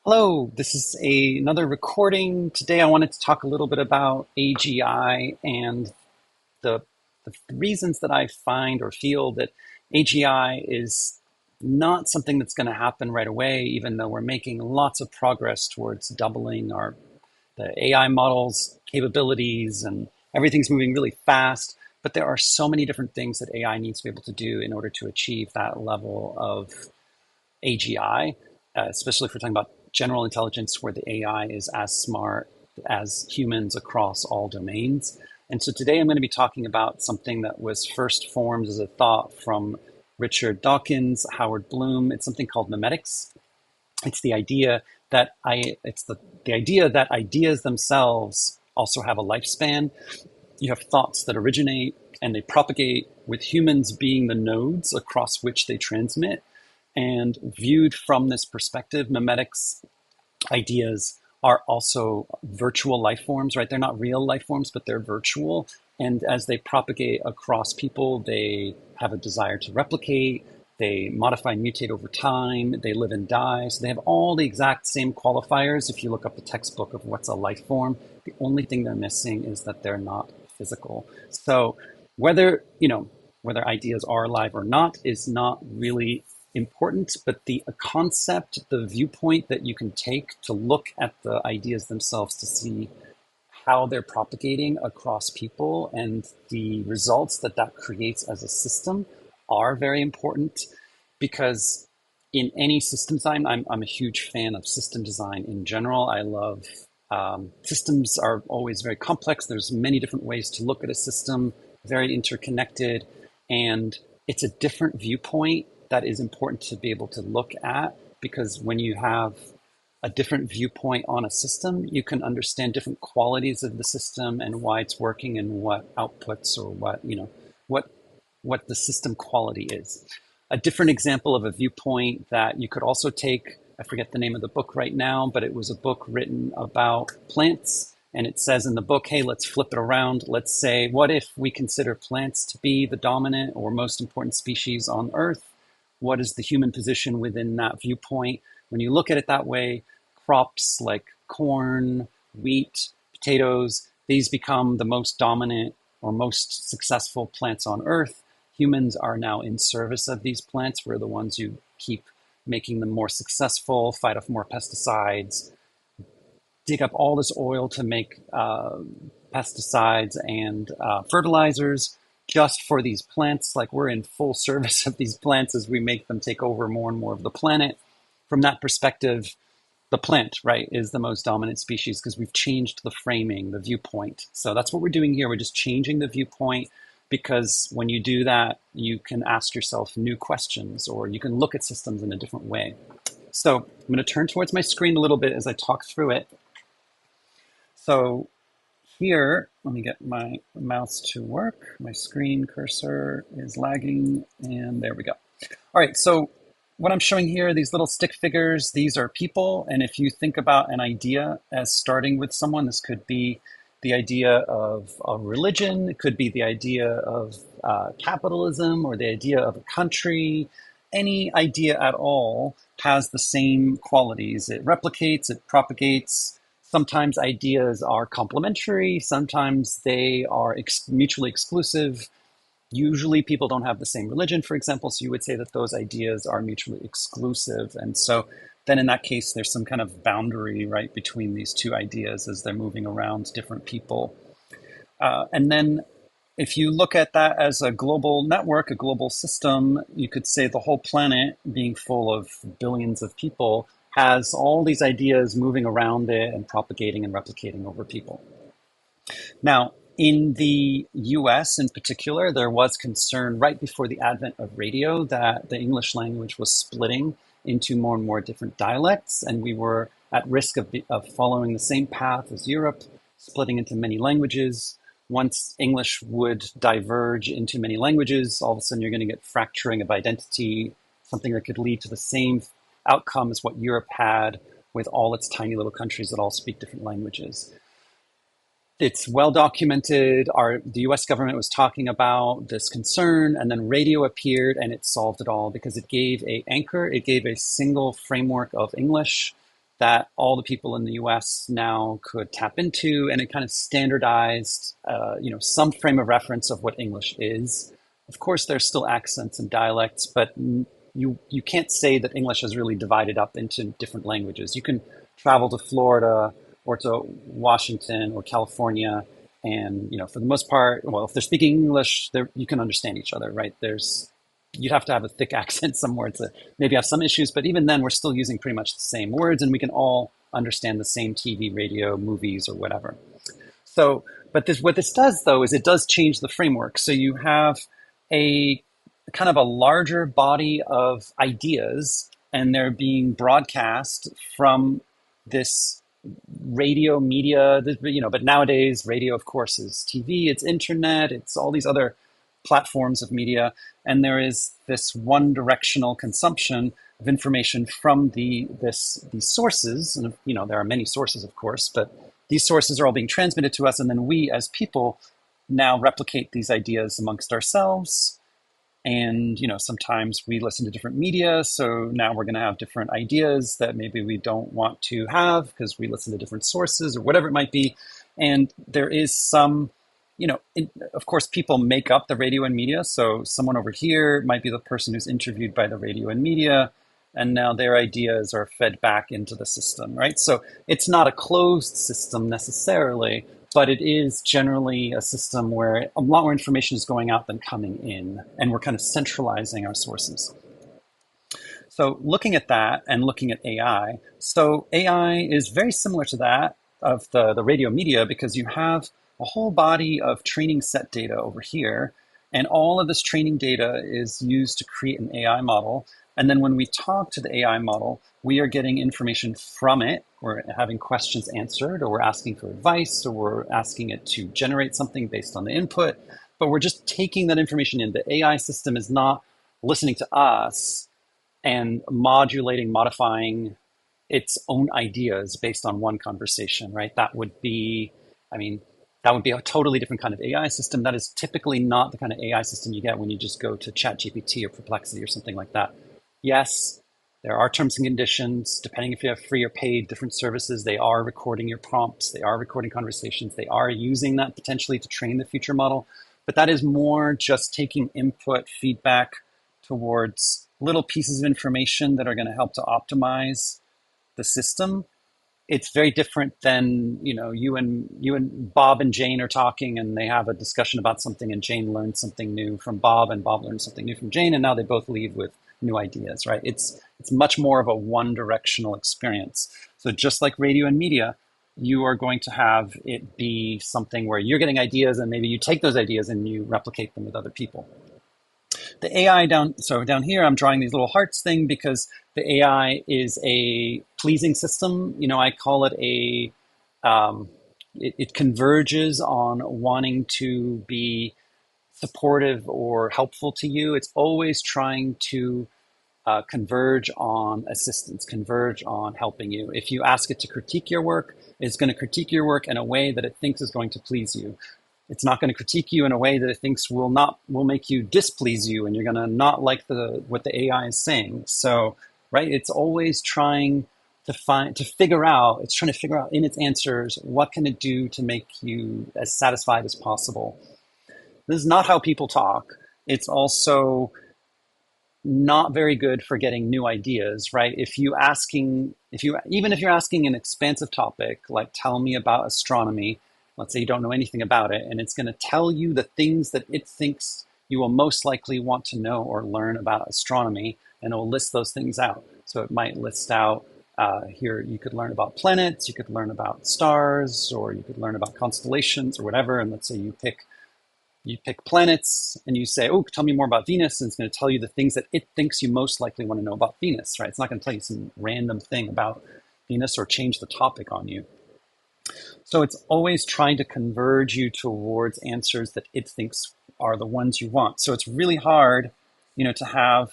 Hello, this is another recording. Today I wanted to talk a little bit about AGI and the, the reasons that I find or feel that AGI is not something that's going to happen right away, even though we're making lots of progress towards doubling the AI models capabilities and everything's moving really fast. But there are so many different things that AI needs to be able to do in order to achieve that level of AGI, especially if we're talking about general intelligence where the AI is as smart as humans across all domains. And so today I'm going to be talking about something that was first formed as a thought from Richard Dawkins, Howard Bloom. It's something called memetics. It's the idea that the idea that ideas themselves also have a lifespan. You have thoughts that originate and they propagate with humans being the nodes across which they transmit. And viewed from this perspective, memetics ideas are also virtual life forms, right? They're not real life forms, but they're virtual. And as they propagate across people, they have a desire to replicate, they modify and mutate over time, they live and die. So they have all the exact same qualifiers if you look up the textbook of what's a life form. The only thing they're missing is that they're not physical. So whether ideas are alive or not is not really important, but the concept, the viewpoint that you can take to look at the ideas themselves to see how they're propagating across people and the results that that creates as a system are very important because in any system design, I'm a huge fan of system design in general. I love systems are always very complex. There's many different ways to look at a system, very interconnected, and it's a different viewpoint that is important to be able to look at because when you have a different viewpoint on a system, you can understand different qualities of the system and why it's working and what outputs or what what the system quality is. A different example of a viewpoint that you could also take, I forget the name of the book right now, but it was a book written about plants. And it says in the book, hey, let's flip it around. Let's say, what if we consider plants to be the dominant or most important species on Earth? What is the human position within that viewpoint? When you look at it that way, crops like corn, wheat, potatoes, these become the most dominant or most successful plants on Earth. Humans are now in service of these plants. We're the ones who keep making them more successful, fight off more pesticides, dig up all this oil to make pesticides and fertilizers just for these plants. Like we're in full service of these plants as we make them take over more and more of the planet. From that perspective, the plant, right, is the most dominant species because we've changed the framing, the viewpoint. So that's what we're doing here. We're just changing the viewpoint because when you do that, you can ask yourself new questions or you can look at systems in a different way. So I'm going to turn towards my screen a little bit as I talk through it. So here, let me get my mouse to work. My screen cursor is lagging, and there we go. All right, so what I'm showing here, these little stick figures, these are people. And if you think about an idea as starting with someone, this could be the idea of a religion, it could be the idea of capitalism or the idea of a country. Any idea at all has the same qualities. It replicates, it propagates. Sometimes ideas are complementary, sometimes they are mutually exclusive. Usually people don't have the same religion, for example, so you would say that those ideas are mutually exclusive. And so then in that case, there's some kind of boundary, right, between these two ideas as they're moving around different people. And then if you look at that as a global network, a global system, you could say the whole planet being full of billions of people has all these ideas moving around it and propagating and replicating over people. Now, in the US in particular, there was concern right before the advent of radio that the English language was splitting into more and more different dialects, and we were at risk of following the same path as Europe, splitting into many languages. Once English would diverge into many languages, all of a sudden you're going to get fracturing of identity, something that could lead to the same outcome as what Europe had with all its tiny little countries that all speak different languages. It's well documented. The US government was talking about this concern, and then radio appeared and it solved it all because it gave an anchor, it gave a single framework of English that all the people in the US now could tap into, and it kind of standardized, some frame of reference of what English is. Of course, there's still accents and dialects, but you can't say that English is really divided up into different languages. You can travel to Florida or to Washington or California, and for the most part, well, if they're speaking English, you can understand each other, right? You'd have to have a thick accent somewhere to maybe have some issues, but even then, we're still using pretty much the same words, and we can all understand the same TV, radio, movies, or whatever. So, but what this does though is it does change the framework. So you have a kind of a larger body of ideas, and they're being broadcast from this radio media, but nowadays radio, of course, is TV, it's internet, it's all these other platforms of media, and there is this one directional consumption of information from these sources, and there are many sources, of course, but these sources are all being transmitted to us, and then we as people now replicate these ideas amongst ourselves. And sometimes we listen to different media, so now we're going to have different ideas that maybe we don't want to have because we listen to different sources or whatever it might be. And there is some, of course, people make up the radio and media. So someone over here might be the person who's interviewed by the radio and media, and now their ideas are fed back into the system, right? So it's not a closed system necessarily, but it is generally a system where a lot more information is going out than coming in, and we're kind of centralizing our sources. So looking at that and looking at AI, so AI is very similar to that of the radio media, because you have a whole body of training set data over here, and all of this training data is used to create an AI model. And then when we talk to the AI model, we are getting information from it. We're having questions answered, or we're asking for advice, or we're asking it to generate something based on the input. But we're just taking that information in. The AI system is not listening to us and modifying its own ideas based on one conversation, right? That would be a totally different kind of AI system. That is typically not the kind of AI system you get when you just go to ChatGPT or Perplexity or something like that. Yes, there are terms and conditions, depending if you have free or paid different services. They are recording your prompts, they are recording conversations, they are using that potentially to train the future model. But that is more just taking input, feedback towards little pieces of information that are going to help to optimize the system. It's very different than you and Bob and Jane are talking, and they have a discussion about something, and Jane learns something new from Bob, and Bob learns something new from Jane, and now they both leave with new ideas, right? It's much more of a one directional experience. So just like radio and media, you are going to have it be something where you're getting ideas, and maybe you take those ideas and you replicate them with other people. The AI down here, I'm drawing these little hearts thing because the AI is a pleasing system. I call it it converges on wanting to be supportive or helpful to you. It's always trying to converge on assistance, converge on helping you. If you ask it to critique your work, it's going to critique your work in a way that it thinks is going to please you. It's not going to critique you in a way that it thinks will make you displease you, and you're going to not like what the AI is saying. So, right, it's always trying to figure out in its answers, what can it do to make you as satisfied as possible. This is not how people talk. It's also not very good for getting new ideas, right? Even if you're asking an expansive topic, like tell me about astronomy, let's say you don't know anything about it, and it's going to tell you the things that it thinks you will most likely want to know or learn about astronomy, and it will list those things out. So it might list out, here you could learn about planets, you could learn about stars, or you could learn about constellations or whatever. And let's say you pick planets, and you say, oh, tell me more about Venus, and it's going to tell you the things that it thinks you most likely want to know about Venus, right? It's not going to tell you some random thing about Venus or change the topic on you. So it's always trying to converge you towards answers that it thinks are the ones you want. So it's really hard, to have,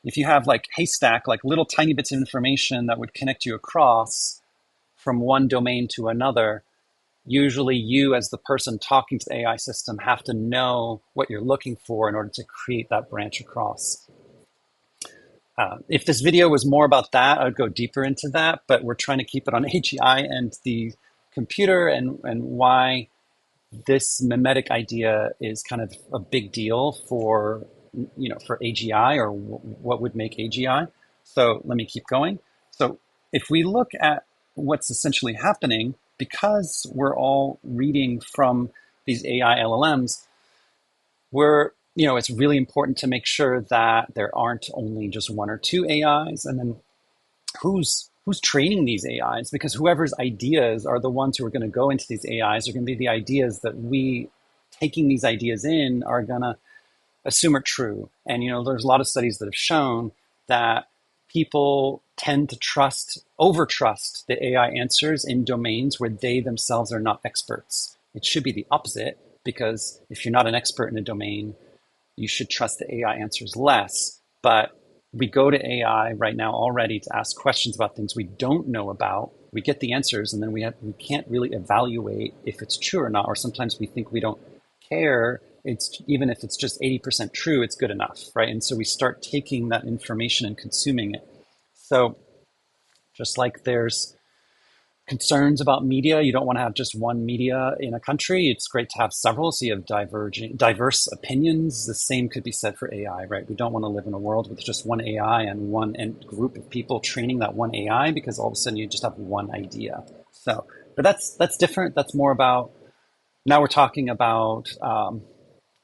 if you have like haystack, like little tiny bits of information that would connect you across from one domain to another. Usually you, as the person talking to the AI system, have to know what you're looking for in order to create that branch across. If this video was more about that, I would go deeper into that, but we're trying to keep it on AGI and the computer and why this memetic idea is kind of a big deal for for AGI or what would make AGI. So let me keep going. So if we look at what's essentially happening, because we're all reading from these AI LLMs, we're it's really important to make sure that there aren't only just one or two AIs, and then who's training these AIs, because whoever's ideas are the ones who are going to go into these AIs are going to be the ideas that we taking these ideas in are going to assume are true. And there's a lot of studies that have shown that people tend to overtrust the AI answers in domains where they themselves are not experts. It should be the opposite, because if you're not an expert in a domain, you should trust the AI answers less. But we go to AI right now already to ask questions about things we don't know about. We get the answers, and then we can't really evaluate if it's true or not. Or sometimes we think we don't care. It's even if it's just 80% true, it's good enough, right? And so we start taking that information and consuming it. So just like there's concerns about media, you don't want to have just one media in a country. It's great to have several, so you have diverse opinions. The same could be said for AI, right? We don't want to live in a world with just one AI and one group of people training that one AI, because all of a sudden you just have one idea. So, but that's different. That's more about, now we're talking about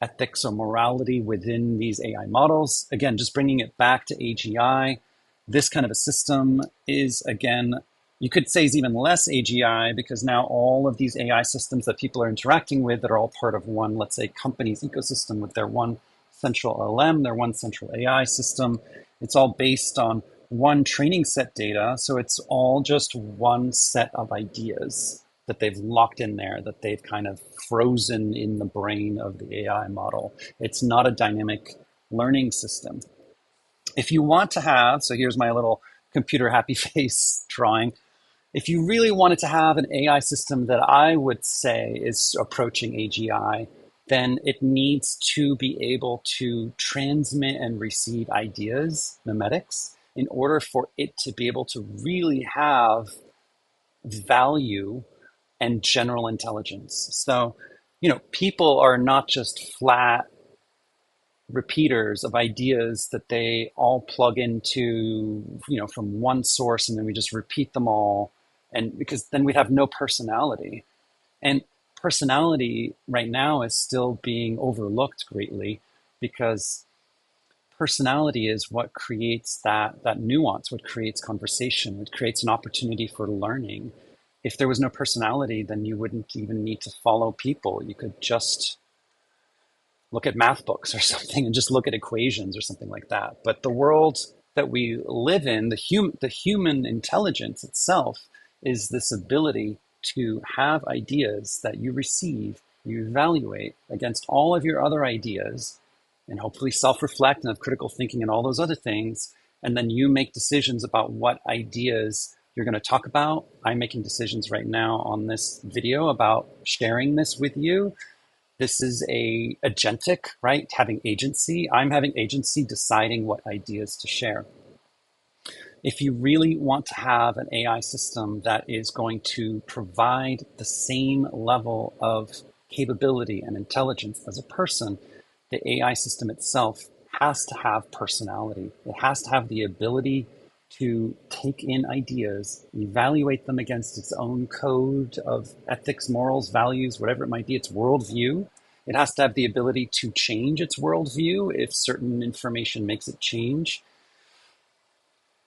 ethics or morality within these AI models. Again, just bringing it back to AGI, this kind of a system is, again, you could say is even less AGI, because now all of these AI systems that people are interacting with that are all part of one, let's say, company's ecosystem with their one central LLM, their one central AI system, it's all based on one training set data. So it's all just one set of ideas that they've locked in there, that they've kind of frozen in the brain of the AI model. It's not a dynamic learning system. If you want to have, so here's my little computer happy face drawing. If you really wanted to have an AI system that I would say is approaching AGI, then it needs to be able to transmit and receive ideas, memetics, in order for it to be able to really have value and general intelligence. So, people are not just flat repeaters of ideas that they all plug into, from one source, and then we just repeat them all. And because then we'd have no personality. And personality right now is still being overlooked greatly, because personality is what creates that nuance, what creates conversation, it creates an opportunity for learning. If there was no personality, then you wouldn't even need to follow people. You could just look at math books or something and just look at equations or something like that. But the world that we live in, the human intelligence itself is this ability to have ideas that you receive, you evaluate against all of your other ideas, and hopefully self-reflect and have critical thinking and all those other things. And then you make decisions about what ideas you're going to talk about. I'm making decisions right now on this video about sharing this with you. This is a agentic, right? Having agency. I'm having agency deciding what ideas to share. If you really want to have an AI system that is going to provide the same level of capability and intelligence as a person, the AI system itself has to have personality. It has to have the ability to take in ideas, evaluate them against its own code of ethics, morals, values, whatever it might be, its worldview. It has to have the ability to change its worldview if certain information makes it change.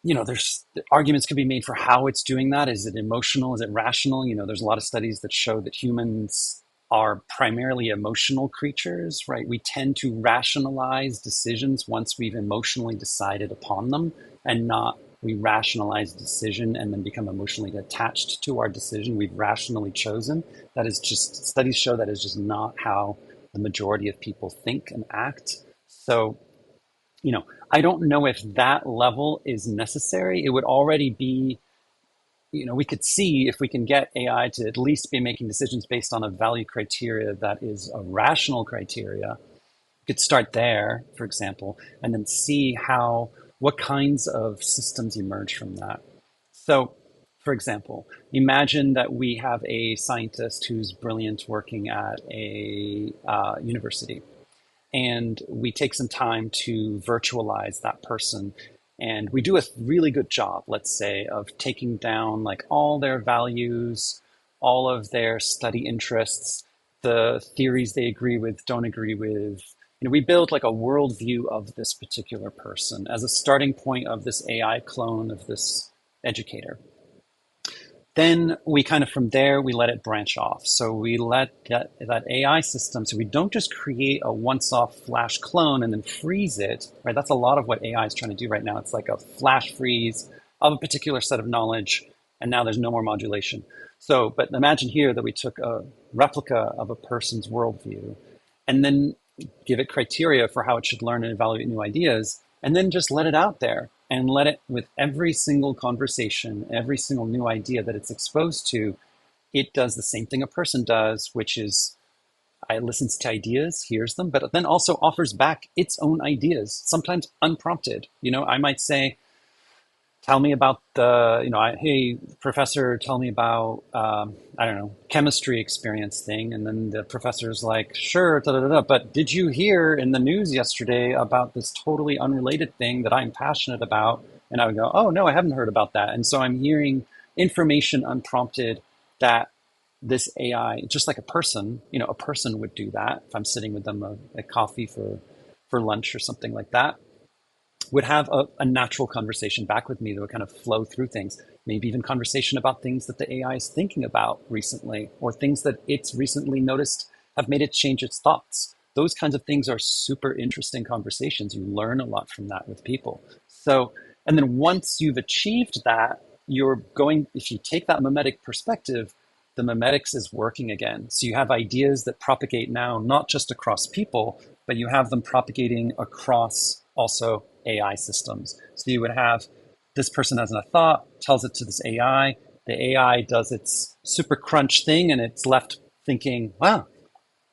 There's arguments could be made for how it's doing that. Is it emotional? Is it rational? There's a lot of studies that show that humans are primarily emotional creatures, right? We tend to rationalize decisions once we've emotionally decided upon them, and not we rationalize a decision and then become emotionally attached to our decision we've rationally chosen. That is just, studies show that is just not how the majority of people think and act. So, I don't know if that level is necessary. It would already be, we could see if we can get AI to at least be making decisions based on a value criteria that is a rational criteria. We could start there, for example, and then see how what kinds of systems emerge from that. So, for example, imagine that we have a scientist who's brilliant working at a university, and we take some time to virtualize that person. And we do a really good job, let's say, of taking down like all their values, all of their study interests, the theories they agree with, don't agree with. We build like a worldview of this particular person as a starting point of this AI clone of this educator. Then we kind of from there we let it branch off. So we let that AI system. So we don't just create a once-off flash clone and then freeze it. Right? That's a lot of what AI is trying to do right now. It's like a flash freeze of a particular set of knowledge, and now there's no more modulation. So, but imagine here that we took a replica of a person's worldview, and then give it criteria for how it should learn and evaluate new ideas, and then just let it out there and let it, with every single conversation, every single new idea that it's exposed to, it does the same thing a person does, which is it listens to ideas, hears them, but then also offers back its own ideas, sometimes unprompted. I might say, tell me about hey, professor, tell me about, I don't know, chemistry experience thing. And then the professor's like, sure, da, da, da, da, but did you hear in the news yesterday about this totally unrelated thing that I'm passionate about? And I would go, oh, no, I haven't heard about that. And so I'm hearing information unprompted that this AI, just like a person would do that if I'm sitting with them at coffee for lunch or something like that, would have a natural conversation back with me that would kind of flow through things. Maybe even conversation about things that the AI is thinking about recently, or things that it's recently noticed have made it change its thoughts. Those kinds of things are super interesting conversations. You learn a lot from that with people. So, and then once you've achieved that, if you take that memetic perspective, the memetics is working again. So you have ideas that propagate now, not just across people, but you have them propagating across also AI systems. So you would have this person has a thought, tells it to this AI, the AI does its super crunch thing, and it's left thinking, wow,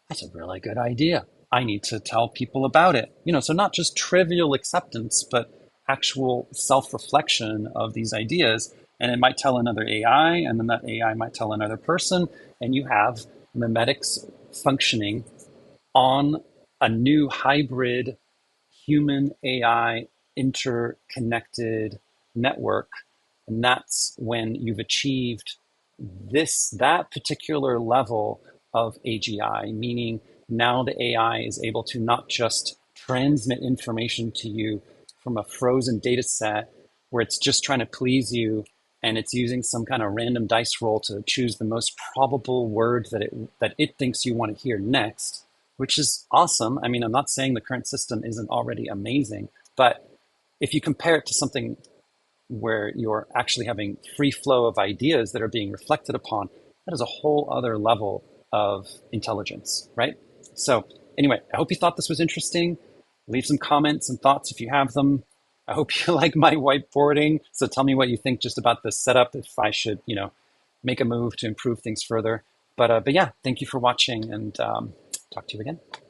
that's a really good idea. I need to tell people about it. So not just trivial acceptance, but actual self-reflection of these ideas. And it might tell another AI, and then that AI might tell another person, and you have memetics functioning on a new hybrid human AI interconnected network. And that's when you've achieved that particular level of AGI, meaning now the AI is able to not just transmit information to you from a frozen data set where it's just trying to please you, and it's using some kind of random dice roll to choose the most probable word that it thinks you want to hear next, which is awesome. I mean, I'm not saying the current system isn't already amazing, but if you compare it to something where you're actually having free flow of ideas that are being reflected upon, that is a whole other level of intelligence, right? So anyway, I hope you thought this was interesting. Leave some comments and thoughts if you have them. I hope you like my whiteboarding. So tell me what you think just about this setup, if I should, make a move to improve things further. But yeah, thank you for watching, and talk to you again.